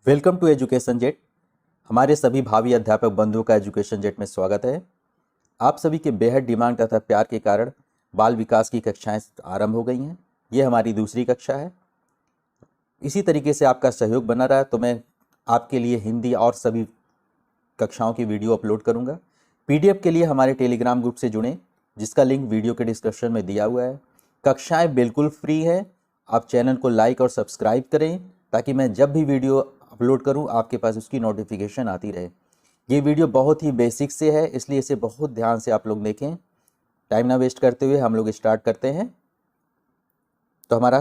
Welcome to education jet. हमारे सभी भावी अध्यापक बंधुओं का एजुकेशन जेट में स्वागत है। आप सभी के बेहद डिमांड तथा प्यार के कारण बाल विकास की कक्षाएं आरंभ हो गई हैं। ये हमारी दूसरी कक्षा है। इसी तरीके से आपका सहयोग बना रहा है तो मैं आपके लिए हिंदी और सभी कक्षाओं की वीडियो अपलोड करूंगा। पीडीएफ के लिए हमारे टेलीग्राम ग्रुप से जुड़ें, जिसका लिंक वीडियो के डिस्क्रिप्शन में दिया हुआ है। कक्षाएं बिल्कुल फ्री है। आप चैनल को लाइक और सब्सक्राइब करें ताकि मैं जब भी वीडियो अपलोड करूं आपके पास उसकी नोटिफिकेशन आती रहे। ये वीडियो बहुत ही बेसिक से है, इसलिए इसे बहुत ध्यान से आप लोग देखें। टाइम ना वेस्ट करते हुए हम लोग स्टार्ट करते हैं। तो हमारा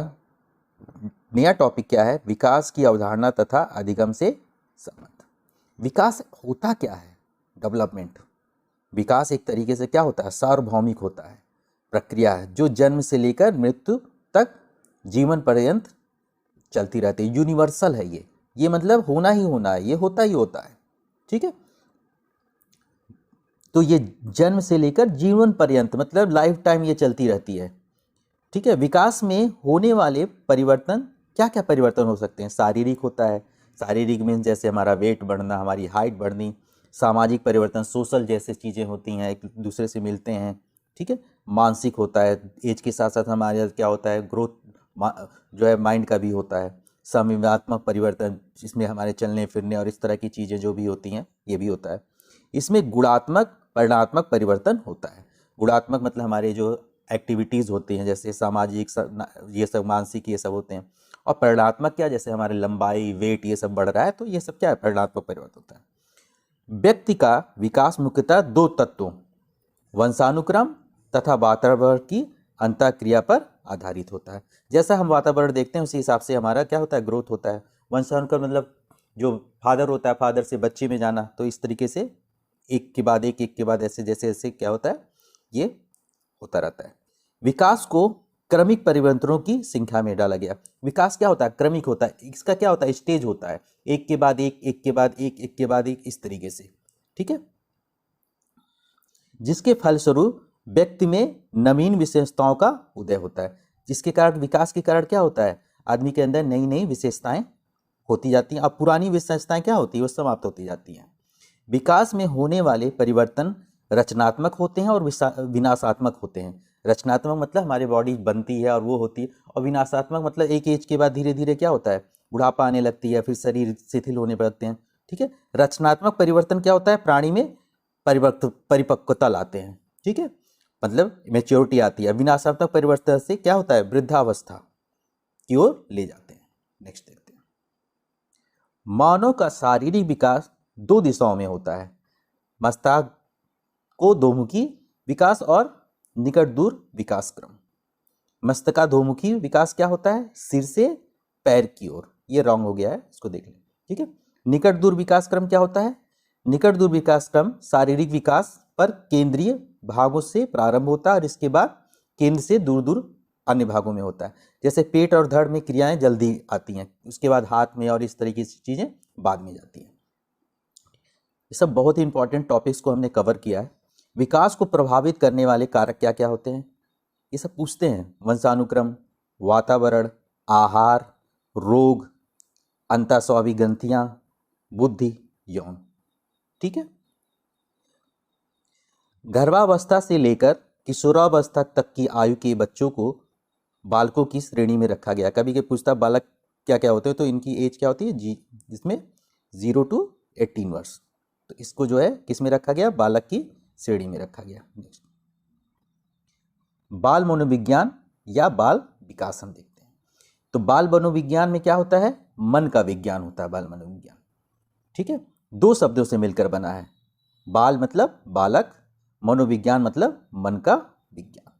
नया टॉपिक क्या है? विकास की अवधारणा तथा अधिगम से संबंध। विकास होता क्या है? डेवलपमेंट। विकास एक तरीके से क्या होता है? सार्वभौमिक होता है, प्रक्रिया है जो जन्म से लेकर मृत्यु तक जीवन पर्यंत चलती रहती है। यूनिवर्सल है ये मतलब होना ही होना है, ये होता ही होता है। ठीक है, तो ये जन्म से लेकर जीवन पर्यंत मतलब लाइफ टाइम ये चलती रहती है। ठीक है, विकास में होने वाले परिवर्तन क्या क्या परिवर्तन हो सकते हैं? शारीरिक होता है। शारीरिक मीन्स जैसे हमारा वेट बढ़ना, हमारी हाइट बढ़नी। सामाजिक परिवर्तन, सोशल जैसे चीज़ें होती हैं, एक दूसरे से मिलते हैं। ठीक है, मानसिक होता है। एज के साथ साथ हमारे क्या होता है? ग्रोथ जो है माइंड का भी होता है। संवेदनात्मक परिवर्तन, जिसमें हमारे चलने फिरने और इस तरह की चीज़ें जो भी होती हैं ये भी होता है। इसमें गुणात्मक परिणात्मक परिवर्तन होता है। गुणात्मक मतलब हमारे जो एक्टिविटीज़ होती हैं, जैसे सामाजिक ये सब, मानसिक ये सब होते हैं। और परिणात्मक क्या? जैसे हमारे लंबाई, वेट ये सब बढ़ रहा है तो ये सब क्या है? परिणात्मक परिवर्तन होता है। व्यक्ति का विकास मुख्यतः दो तत्वों, वंशानुक्रम तथा वातावरण की अंतःक्रिया पर आधारित होता है। जैसा हम वातावरण देखते हैं उसी हिसाब से हमारा क्या होता है? ग्रोथ होता है। वंशानुक्रम मतलब जो फादर होता है, फादर से बच्चे में जाना, तो इस तरीके से एक के बाद एक के बाद ऐसे जैसे जैसे क्या होता है ये होता रहता है। विकास को क्रमिक परिवर्तनों की संख्या में डाला गया। विकास क्या होता है? क्रमिक होता है। इसका क्या होता है? स्टेज होता है, एक के बाद एक, एक के बाद एक, एक के बाद एक, इस तरीके से। ठीक है, जिसके फलस्वरूप व्यक्ति में नवीन विशेषताओं का उदय होता है। जिसके कारण विकास के कारण क्या होता है? आदमी के अंदर नई नई विशेषताएं होती जाती हैं और पुरानी विशेषताएं क्या होती है? वो समाप्त होती जाती हैं। विकास में होने वाले परिवर्तन रचनात्मक होते हैं और विनाशात्मक होते हैं। रचनात्मक मतलब हमारी बॉडी बनती है और वो होती है, और विनाशात्मक मतलब एक एज के बाद धीरे धीरे क्या होता है? बुढ़ापा आने लगती है, फिर शरीर शिथिल होने लगते हैं। ठीक है, रचनात्मक परिवर्तन क्या होता है? प्राणी में परिपक्वता लाते हैं। ठीक है, मतलब मेच्योरिटी आती है। विनाशात्मक परिवर्तन से क्या होता है? वृद्धावस्था की ओर ले जाते हैं। नेक्स्ट देखते हैं। मानव का शारीरिक विकास दो दिशाओं में होता है, मस्तिष्क को दोमुखी विकास और निकट दूर विकास क्रम। मस्तिष्काधोमुखी विकास क्या होता है? सिर से पैर की ओर। ये रॉन्ग हो गया है, इसको देख लें। ठीक है, निकट दूर विकास क्रम क्या होता है? निकट दूर विकास क्रम शारीरिक विकास पर केंद्रीय भागों से प्रारंभ होता है और इसके बाद केंद्र से दूर दूर अन्य भागों में होता है। जैसे पेट और धड़ में क्रियाएं जल्दी आती हैं, उसके बाद हाथ में, और इस तरीके की चीजें बाद में जाती हैं। ये सब बहुत ही इंपॉर्टेंट टॉपिक्स को हमने कवर किया है। विकास को प्रभावित करने वाले कारक क्या क्या होते हैं ये सब पूछते हैं। वंशानुक्रम, वातावरण, आहार, रोग, अंतःस्रावी ग्रंथियां, बुद्धि, यौन। ठीक है, गर्भावस्था से लेकर किशोरावस्था तक की आयु के बच्चों को बालकों की श्रेणी में रखा गया। कभी के पूछता बालक क्या क्या होते हैं, तो इनकी एज क्या होती है? इसमें 0 to 18 वर्ष। तो इसको जो है किस में रखा गया? बालक की श्रेणी में रखा गया। बाल मनोविज्ञान या बाल विकास हम देखते हैं। तो बाल मनोविज्ञान में क्या होता है? मन का विज्ञान होता है बाल मनोविज्ञान। ठीक है, दो शब्दों से मिलकर बना है। बाल मतलब बालक, मनोविज्ञान मतलब मन का विज्ञान।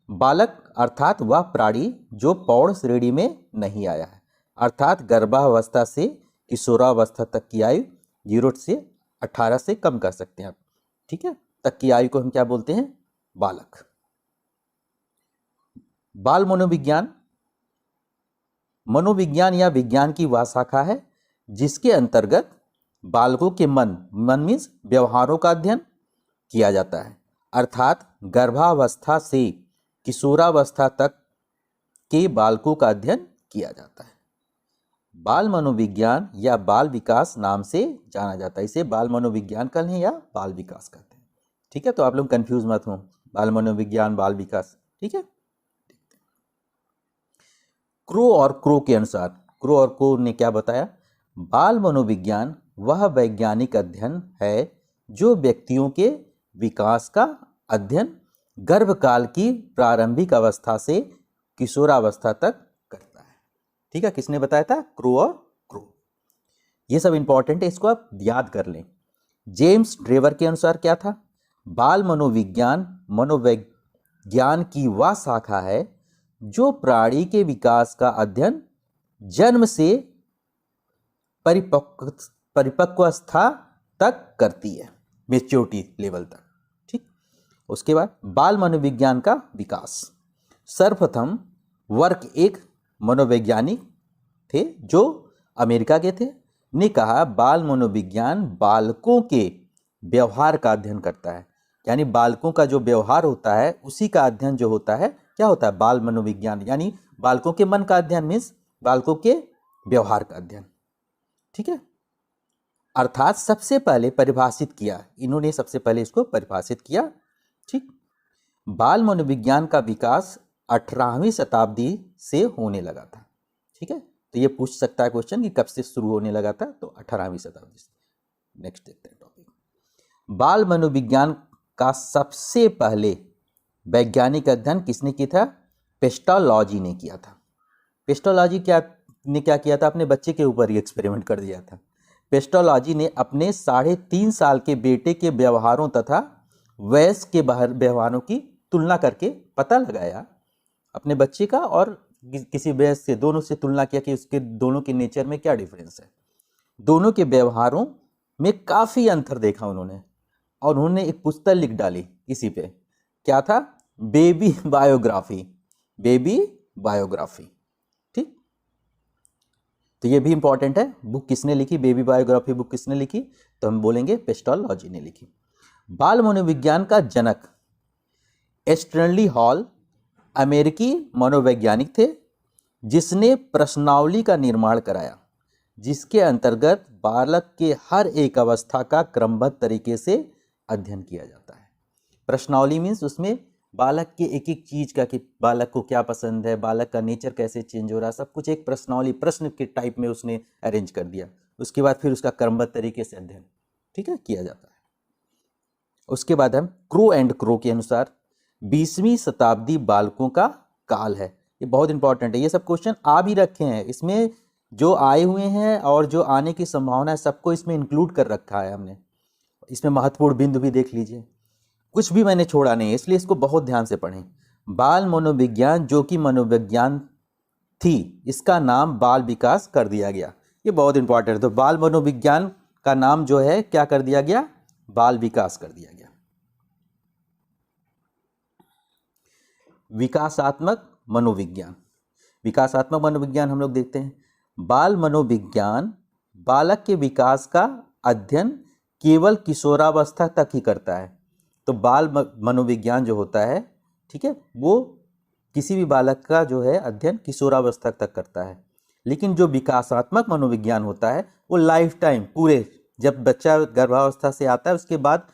बालक अर्थात वह प्राणी जो प्रौढ़ श्रेणी में नहीं आया है, अर्थात गर्भावस्था से किशोरावस्था तक की आयु 0 से 18 से कम कर सकते हैं आप। ठीक है, तक की आयु को हम क्या बोलते हैं? बालक। बाल मनोविज्ञान, मनोविज्ञान या विज्ञान की वह शाखा है जिसके अंतर्गत बालकों के मन मीन्स व्यवहारों का अध्ययन किया जाता है, अर्थात गर्भावस्था से किशोरावस्था तक के बालकों का अध्ययन किया जाता है। बाल मनोविज्ञान या बाल विकास नाम से जाना जाता है। इसे बाल मनोविज्ञान कहते हैं या बाल विकास कहते हैं। ठीक है, तो आप लोग कंफ्यूज मत हो, बाल मनोविज्ञान बाल विकास। ठीक है, क्रो और क्रो के अनुसार, क्रो और क्रो ने क्या बताया, बाल मनोविज्ञान वह वैज्ञानिक अध्ययन है जो व्यक्तियों के विकास का अध्ययन गर्भकाल की प्रारंभिक अवस्था से किशोरावस्था तक करता है। ठीक है, किसने बताया था, क्रो और क्रो। ये सब इंपॉर्टेंट है, इसको आप याद कर लें। जेम्स ड्रेवर के अनुसार क्या था, बाल मनोविज्ञान मनोविज्ञान की वह शाखा है जो प्राणी के विकास का अध्ययन जन्म से परिपक्वावस्था तक करती है, मेच्योरिटी लेवल तक। ठीक, उसके बाद बाल मनोविज्ञान का विकास। सर्वप्रथम वर्क एक मनोवैज्ञानिक थे जो अमेरिका के थे, ने कहा बाल मनोविज्ञान बालकों के व्यवहार का अध्ययन करता है। यानी बालकों का जो व्यवहार होता है उसी का अध्ययन जो होता है क्या होता है, बाल मनोविज्ञान। यानी बालकों के मन का अध्ययन मीन्स बालकों के व्यवहार का अध्ययन। ठीक है, अर्थात सबसे पहले परिभाषित किया, इन्होंने सबसे पहले इसको परिभाषित किया। ठीक, बाल मनोविज्ञान का विकास 18वीं शताब्दी से होने लगा था। ठीक है, तो ये पूछ सकता है क्वेश्चन कि कब से शुरू होने लगा था, तो 18वीं शताब्दी से। नेक्स्ट देखते हैं टॉपिक, बाल मनोविज्ञान का सबसे पहले वैज्ञानिक अध्ययन किसने किया था, पेस्टोलॉजी ने किया था। पेस्टोलॉजी क्या किया था, अपने बच्चे के ऊपर ही एक्सपेरिमेंट कर दिया था। पेस्टोलॉजी ने अपने 3.5 साल के बेटे के व्यवहारों तथा वयस्क के व्यवहारों की तुलना करके पता लगाया, अपने बच्चे का और किसी वयस्क से, दोनों से तुलना किया कि उसके दोनों के नेचर में क्या डिफरेंस है। दोनों के व्यवहारों में काफ़ी अंतर देखा उन्होंने, और उन्होंने एक पुस्तक लिख डाली इसी पे, क्या था, बेबी बायोग्राफी। Baby biography. ठीक, तो ये भी इंपॉर्टेंट है, बुक किसने लिखी, बेबी बायोग्राफी बुक किसने लिखी, तो हम बोलेंगे पेस्टोलॉजी ने लिखी। बाल मनोविज्ञान का जनक स्टैनली हॉल अमेरिकी मनोवैज्ञानिक थे जिसने प्रश्नावली का निर्माण कराया, जिसके अंतर्गत बालक के हर एक अवस्था का क्रमबद्ध तरीके से अध्ययन किया जाता है। प्रश्नावली मीन्स उसमें बालक के एक एक चीज का, कि बालक को क्या पसंद है, बालक का नेचर कैसे चेंज हो रहा है, सब कुछ एक प्रश्नावली, प्रश्न के टाइप में उसने अरेंज कर दिया। उसके बाद फिर उसका क्रमबद्ध तरीके से अध्ययन, ठीक है, किया जाता है। उसके बाद हम क्रो एंड क्रो के अनुसार 20वीं शताब्दी बालकों का काल है। ये बहुत इंपॉर्टेंट है, ये सब क्वेश्चन आ भी रखे हैं, इसमें जो आए हुए हैं और जो आने की संभावना है सबको इसमें इंक्लूड कर रखा है हमने। इसमें महत्वपूर्ण बिंदु भी देख लीजिए, कुछ भी मैंने छोड़ा नहीं है, इसलिए इसको बहुत ध्यान से पढ़ें। बाल मनोविज्ञान जो कि मनोविज्ञान थी, इसका नाम बाल विकास कर दिया गया। ये बहुत इंपॉर्टेंट है, तो बाल मनोविज्ञान का नाम जो है क्या कर दिया गया, बाल विकास कर दिया गया। विकासात्मक मनोविज्ञान। विकासात्मक मनोविज्ञान हम लोग देखते हैं, बाल मनोविज्ञान बालक के विकास का अध्ययन केवल किशोरावस्था तक ही करता है। तो बाल मनोविज्ञान जो होता है, ठीक है, वो किसी भी बालक का जो है अध्ययन किशोरावस्था तक करता है। लेकिन जो विकासात्मक मनोविज्ञान होता है वो लाइफ टाइम, पूरे, जब बच्चा गर्भावस्था से आता है उसके बाद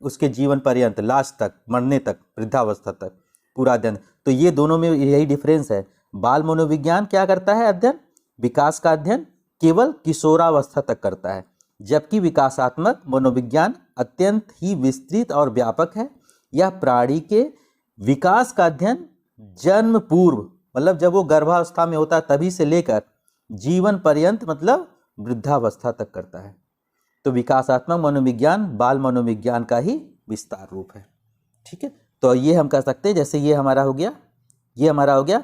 उसके जीवन पर्यंत, लास्ट तक, मरने तक, वृद्धावस्था तक पूरा अध्ययन। तो ये दोनों में यही डिफरेंस है। बाल मनोविज्ञान क्या करता है अध्ययन, विकास का अध्ययन केवल किशोरावस्था तक करता है, जबकि विकासात्मक मनोविज्ञान अत्यंत ही विस्तृत और व्यापक है। यह प्राणी के विकास का अध्ययन जन्म पूर्व, मतलब जब वो गर्भावस्था में होता है तभी से लेकर जीवन पर्यंत, मतलब वृद्धावस्था तक करता है। तो विकासात्मक मनोविज्ञान बाल मनोविज्ञान का ही विस्तार रूप है। ठीक है, तो ये हम कह सकते हैं, जैसे ये हमारा हो गया, ये हमारा हो गया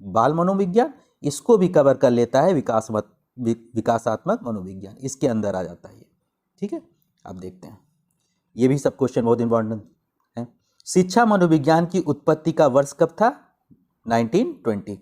बाल मनोविज्ञान, इसको भी कवर कर लेता है विकासात्मक मनोविज्ञान, इसके अंदर आ जाता है ये। ठीक है, अब देखते हैं, ये भी सब क्वेश्चन बहुत इंपॉर्टेंट है। शिक्षा मनोविज्ञान की उत्पत्ति का वर्ष कब था, 1920।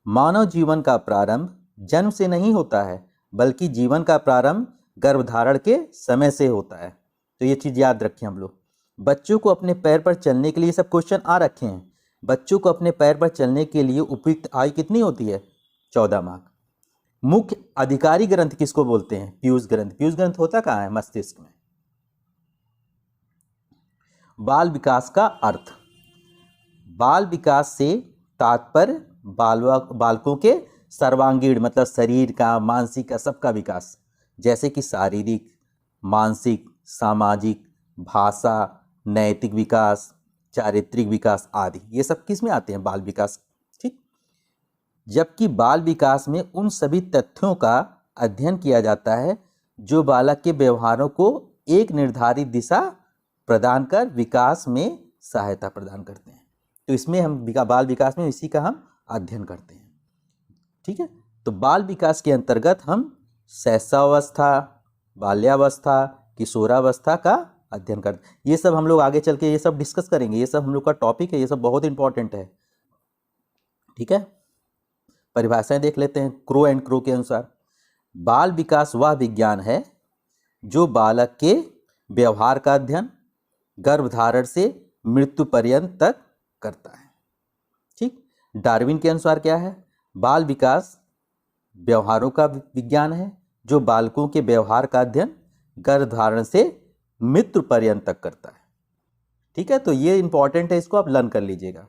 मानव जीवन का प्रारंभ जन्म से नहीं होता है, बल्कि जीवन का प्रारंभ गर्भधारण के समय से होता है। तो ये चीज़ याद रखें हम लोग। बच्चों को अपने पैर पर चलने के लिए, सब क्वेश्चन आ रखे हैं, बच्चों को अपने पैर पर चलने के लिए उपयुक्त आयु कितनी होती है, 14 माह। मुख्य अधिकारी ग्रंथ किसको बोलते हैं? पीयूष ग्रंथ। पीयूष ग्रंथ होता कहाँ है? मस्तिष्क में। बाल विकास का अर्थ, बाल विकास से तात्पर्य बालकों के सर्वांगीण मतलब शरीर का, मानसिक का, सबका विकास, जैसे कि शारीरिक, मानसिक, सामाजिक, भाषा, नैतिक विकास, चारित्रिक विकास आदि, ये सब किस में आते हैं? बाल विकास। ठीक। जबकि बाल विकास में उन सभी तथ्यों का अध्ययन किया जाता है जो बालक के व्यवहारों को एक निर्धारित दिशा प्रदान कर विकास में सहायता प्रदान करते हैं। तो इसमें हम बाल विकास में इसी का हम अध्ययन करते हैं। ठीक है। तो बाल विकास के अंतर्गत हम शैशवावस्था, बाल्यावस्था, किशोरावस्था का अध्ययन करते हैं। ये सब हम लोग आगे चल के ये सब डिस्कस करेंगे, ये सब हम लोग का टॉपिक है, ये सब बहुत इंपॉर्टेंट है। ठीक है। परिभाषाएं देख लेते हैं क्रो एंड क्रो के अनुसार। बाल विकास वह विज्ञान है जो बालक के व्यवहार का अध्ययन गर्भधारण से मृत्यु पर्यंत तक करता है। ठीक। डार्विन के अनुसार क्या है? बाल विकास व्यवहारों का विज्ञान है जो बालकों के व्यवहार का अध्ययन गर्भधारण से मृत्यु पर्यंत तक करता है। ठीक है। तो ये इंपॉर्टेंट है, इसको आप लर्न कर लीजिएगा।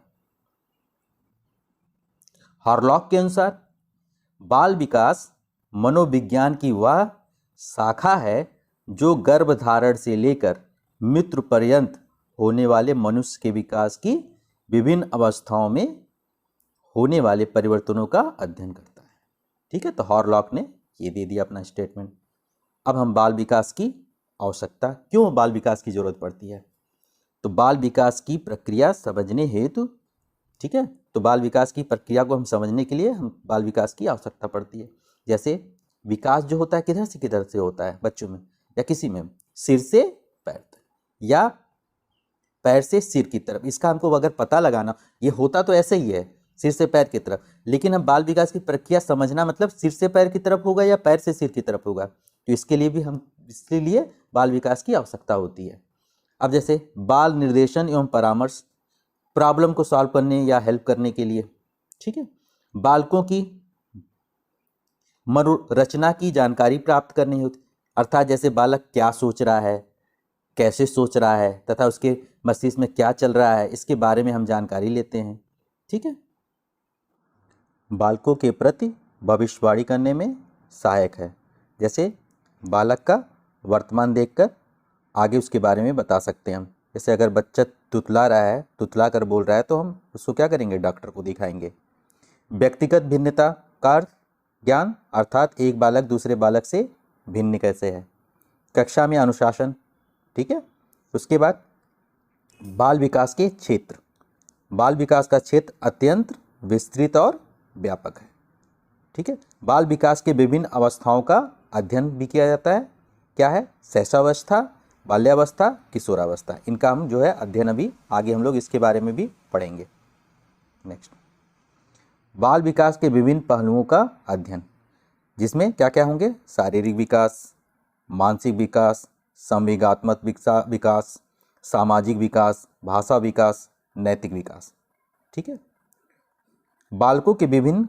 हॉरलॉक के अनुसार बाल विकास मनोविज्ञान की वह शाखा है जो गर्भधारण से लेकर मृत्यु पर्यंत होने वाले मनुष्य के विकास की विभिन्न अवस्थाओं में होने वाले परिवर्तनों का अध्ययन करता है। ठीक है। तो हॉरलॉक ने ये दे दिया अपना स्टेटमेंट। अब हम बाल विकास की आवश्यकता, क्यों बाल विकास की जरूरत पड़ती है? तो बाल विकास की प्रक्रिया समझने हेतु, ठीक है, तो बाल विकास की प्रक्रिया को हम समझने के लिए हम बाल विकास की आवश्यकता पड़ती है। जैसे विकास जो होता है किधर से किधर से होता है बच्चों में या किसी में? सिर से पैर तक या पैर से सिर की तरफ। इसका हमको अगर पता लगाना, ये होता तो ऐसे ही है सिर से पैर की तरफ, लेकिन हम बाल विकास की प्रक्रिया समझना मतलब सिर से पैर की तरफ होगा या पैर से सिर की तरफ होगा, तो इसके लिए भी हम इसलिए बाल विकास की आवश्यकता होती है। अब जैसे बाल निर्देशन एवं परामर्श, प्रॉब्लम को सॉल्व करने या हेल्प करने के लिए। ठीक है। बालकों की मनोरचना की जानकारी प्राप्त करनी होती, अर्थात जैसे बालक क्या सोच रहा है, कैसे सोच रहा है तथा उसके मस्तिष्क में क्या चल रहा है, इसके बारे में हम जानकारी लेते हैं। ठीक है। बालकों के प्रति भविष्यवाणी करने में सहायक है, जैसे बालक का वर्तमान देखकर आगे उसके बारे में बता सकते हैं हम। जैसे अगर बच्चा तुतला रहा है, तुतला कर बोल रहा है, तो हम उसको क्या करेंगे? डॉक्टर को दिखाएंगे। व्यक्तिगत भिन्नता का ज्ञान, अर्थात एक बालक दूसरे बालक से भिन्न कैसे है। कक्षा में अनुशासन। ठीक है। उसके बाद बाल विकास के क्षेत्र, बाल विकास का क्षेत्र अत्यंत विस्तृत और व्यापक है। ठीक है। बाल विकास के विभिन्न अवस्थाओं का अध्ययन भी किया जाता है। क्या है? शैशवावस्था, बाल्यावस्था, किशोरावस्था, इनका हम जो है अध्ययन अभी आगे हम लोग इसके बारे में भी पढ़ेंगे। नेक्स्ट, बाल विकास के विभिन्न पहलुओं का अध्ययन, जिसमें क्या क्या होंगे? शारीरिक विकास, मानसिक विकास, संवेगात्मक विकास, सामाजिक विकास, भाषा विकास, नैतिक विकास। ठीक है। बालकों के विभिन्न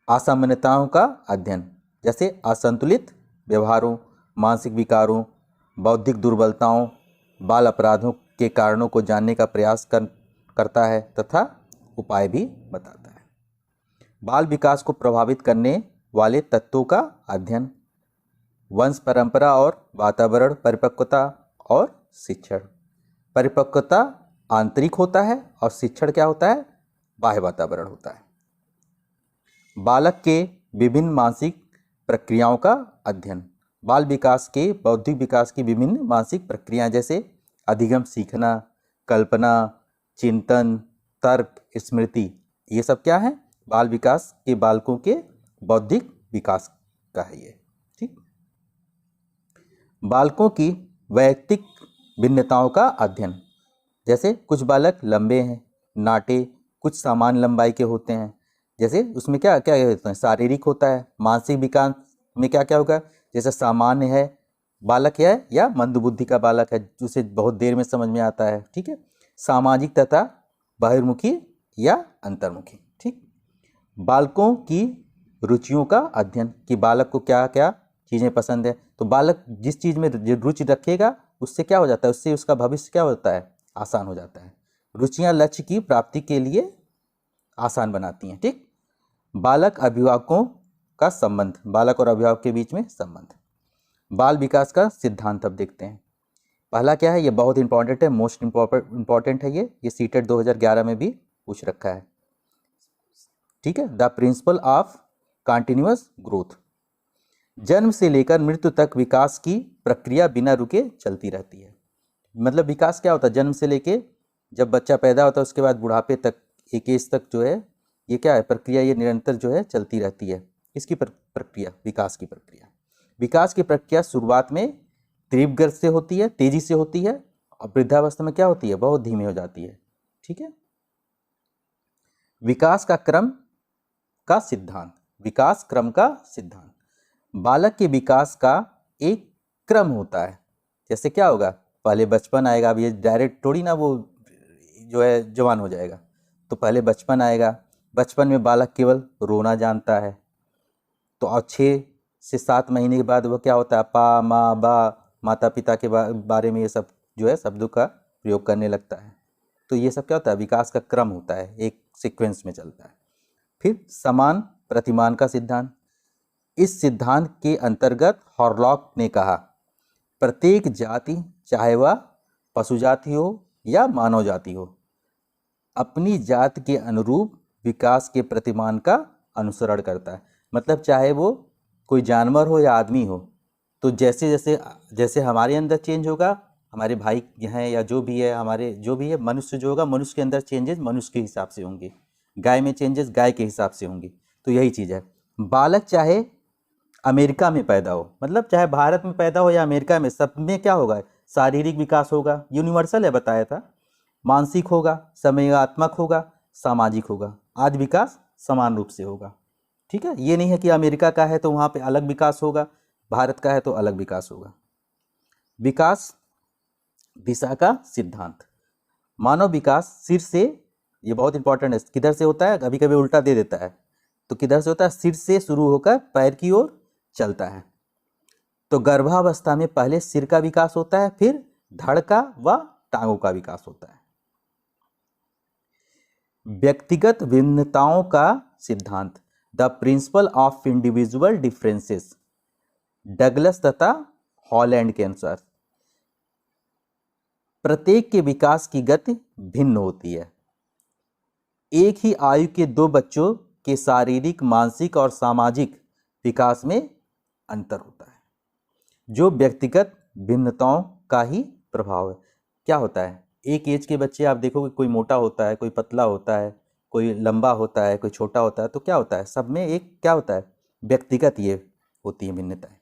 असामान्यताओं का अध्ययन, जैसे असंतुलित व्यवहारों, मानसिक विकारों, बौद्धिक दुर्बलताओं, बाल अपराधों के कारणों को जानने का प्रयास करता है तथा उपाय भी बताता है। बाल विकास को प्रभावित करने वाले तत्वों का अध्ययन, वंश परंपरा और वातावरण, परिपक्वता और शिक्षण। परिपक्वता आंतरिक होता है और शिक्षण क्या होता है? बाह्य वातावरण होता है। बालक के विभिन्न मानसिक प्रक्रियाओं का अध्ययन, बाल विकास के बौद्धिक विकास की विभिन्न मानसिक प्रक्रियाएं, जैसे अधिगम सीखना, कल्पना, चिंतन, तर्क, स्मृति, ये सब क्या है? बाल विकास के बालकों के बौद्धिक विकास का है ये। ठीक। बालकों की वैयक्तिक भिन्नताओं का अध्ययन, जैसे कुछ बालक लंबे हैं, नाटे, कुछ सामान्य लंबाई के होते हैं, जैसे उसमें क्या क्या होता है? शारीरिक होता है। मानसिक विकास में क्या क्या होगा? जैसे सामान्य है बालक है या मंदबुद्धि का बालक है, जिसे बहुत देर में समझ में आता है। ठीक है। सामाजिक तथा बहिर्मुखी या अंतर्मुखी। ठीक। बालकों की रुचियों का अध्ययन, कि बालक को क्या क्या चीज़ें पसंद है। तो बालक जिस चीज़ में रुचि रखेगा उससे क्या हो जाता है, उससे उसका भविष्य क्या होता है, आसान हो जाता है। रुचियाँ लक्ष्य की प्राप्ति के लिए आसान बनाती हैं। ठीक। बालक अभिभावकों का संबंध, बालक और अभिभावक के बीच में संबंध। बाल विकास का सिद्धांत अब देखते हैं। पहला क्या है, ये बहुत इंपॉर्टेंट है, मोस्ट इंपॉर्टेंट है ये सीटेट 2011 में भी पूछ रखा है। ठीक है, the principle of continuous growth. जन्म से लेकर मृत्यु तक विकास की प्रक्रिया बिना रुके चलती रहती है। मतलब विकास क्या होता है, जन्म से लेके जब बच्चा पैदा होता है उसके बाद बुढ़ापे तक, एक एज तक जो है ये क्या है प्रक्रिया, ये निरंतर जो है चलती रहती है। इसकी प्रक्रिया, विकास की प्रक्रिया। विकास की प्रक्रिया शुरुआत में तीव्र गति से होती है, तेजी से होती है, और वृद्धावस्था में क्या होती है, बहुत धीमी हो जाती है। ठीक है। विकास का क्रम का सिद्धांत, विकास क्रम का सिद्धांत। बालक के विकास का एक क्रम होता है। जैसे क्या होगा, पहले बचपन आएगा, अब ये डायरेक्ट थोड़ी ना वो जो है जवान हो जाएगा। तो पहले बचपन आएगा, बचपन में बालक केवल रोना जानता है। तो और 6 से 7 महीने के बाद वो क्या होता है, पा माँ बा, माता पिता के बारे में ये सब जो है शब्दों का प्रयोग करने लगता है। तो ये सब क्या होता है, विकास का क्रम होता है, एक सीक्वेंस में चलता है। फिर समान प्रतिमान का सिद्धांत। इस सिद्धांत के अंतर्गत हॉरलॉक ने कहा, प्रत्येक जाति, चाहे वह पशु जाति हो या मानव जाति हो, अपनी जाति के अनुरूप विकास के प्रतिमान का अनुसरण करता है। मतलब चाहे वो कोई जानवर हो या आदमी हो, तो जैसे जैसे जैसे हमारे अंदर चेंज होगा, हमारे भाई हैं या जो भी है, हमारे जो भी है, मनुष्य जो होगा, मनुष्य के अंदर चेंजेस मनुष्य के हिसाब से होंगे, गाय में चेंजेस गाय के हिसाब से होंगे। तो यही चीज़ है। बालक चाहे अमेरिका में पैदा हो, मतलब चाहे भारत में पैदा हो या अमेरिका में, सब में क्या होगा, शारीरिक विकास होगा, यूनिवर्सल है, बताया था। मानसिक होगा, संवेगात्मक होगा, सामाजिक होगा, आज विकास समान रूप से होगा। ठीक है, ये नहीं है कि अमेरिका का है तो वहाँ पे अलग विकास होगा, भारत का है तो अलग विकास होगा। विकास दिशा का सिद्धांत। मानव विकास सिर से, ये बहुत इंपॉर्टेंट है, किधर से होता है, कभी कभी उल्टा दे देता है, तो किधर से होता है, सिर से शुरू होकर पैर की ओर चलता है। तो गर्भावस्था में पहले सिर का विकास होता है, फिर धड़ का व टांगों का विकास होता है। व्यक्तिगत भिन्नताओं का सिद्धांत, the principle of individual differences, Douglas तथा हॉलैंड के अनुसार प्रत्येक के विकास की गति भिन्न होती है। एक ही आयु के 2 बच्चों के शारीरिक, मानसिक और सामाजिक विकास में अंतर होता है, जो व्यक्तिगत भिन्नताओं का ही प्रभाव है। क्या होता है, एक एज के बच्चे आप देखोगे, कोई मोटा होता है, कोई पतला होता है, कोई लंबा होता है, कोई छोटा होता है, तो क्या होता है, सब में एक क्या होता है, व्यक्तिगत ये होती है भिन्नताएं।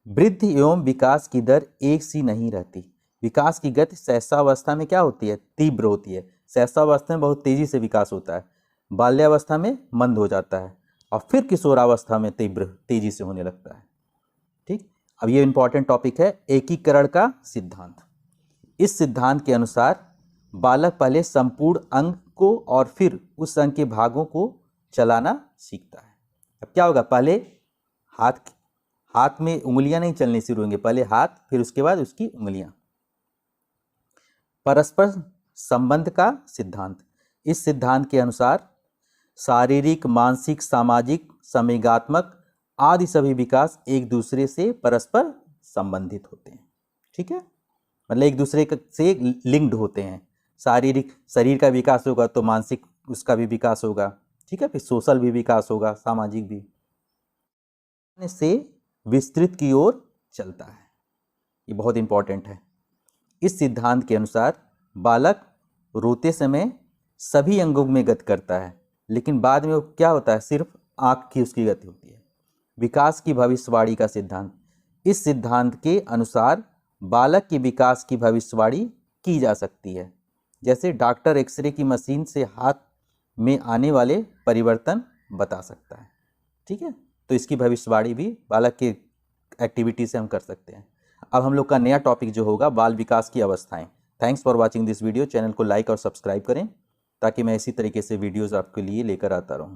वृद्धि एवं विकास की दर एक सी नहीं रहती। विकास की गति शैशवावस्था में क्या होती है, तीव्र होती है। शैशवावस्था में बहुत तेजी से विकास होता है, बाल्यावस्था में मंद हो जाता है, और फिर किशोरावस्था में तीव्र तेजी से होने लगता है। ठीक। अब ये इंपॉर्टेंट टॉपिक है, एकीकरण का सिद्धांत। इस सिद्धांत के अनुसार बालक पहले संपूर्ण अंग को और फिर उस अंग के भागों को चलाना सीखता है। अब क्या होगा, पहले हाथ में उंगलियां नहीं चलनी शुरू होंगी, पहले हाथ, फिर उसके बाद उसकी उंगलियां। परस्पर संबंध का सिद्धांत। इस सिद्धांत के अनुसार शारीरिक, मानसिक, सामाजिक, संवेगात्मक आदि सभी विकास एक दूसरे से परस्पर संबंधित होते हैं। ठीक है, मतलब एक दूसरे से लिंक्ड होते हैं। शारीरिक, शरीर का विकास होगा तो मानसिक उसका भी विकास होगा। ठीक है, फिर सोशल भी विकास होगा, सामाजिक भी, से विस्तृत की ओर चलता है। ये बहुत इंपॉर्टेंट है। इस सिद्धांत के अनुसार बालक रोते समय सभी अंगों में गति करता है, लेकिन बाद में वो क्या होता है, सिर्फ आँख की उसकी गति होती है। विकास की भविष्यवाणी का सिद्धांत। इस सिद्धांत के अनुसार बालक के विकास की भविष्यवाणी की जा सकती है, जैसे डॉक्टर एक्सरे की मशीन से हाथ में आने वाले परिवर्तन बता सकता है। ठीक है, तो इसकी भविष्यवाणी भी बालक के एक्टिविटी से हम कर सकते हैं। अब हम लोग का नया टॉपिक जो होगा, बाल विकास की अवस्थाएं। Thanks for watching this video. Channel को लाइक और सब्सक्राइब करें ताकि मैं इसी तरीके से वीडियोस आपके लिए लेकर आता रहूं।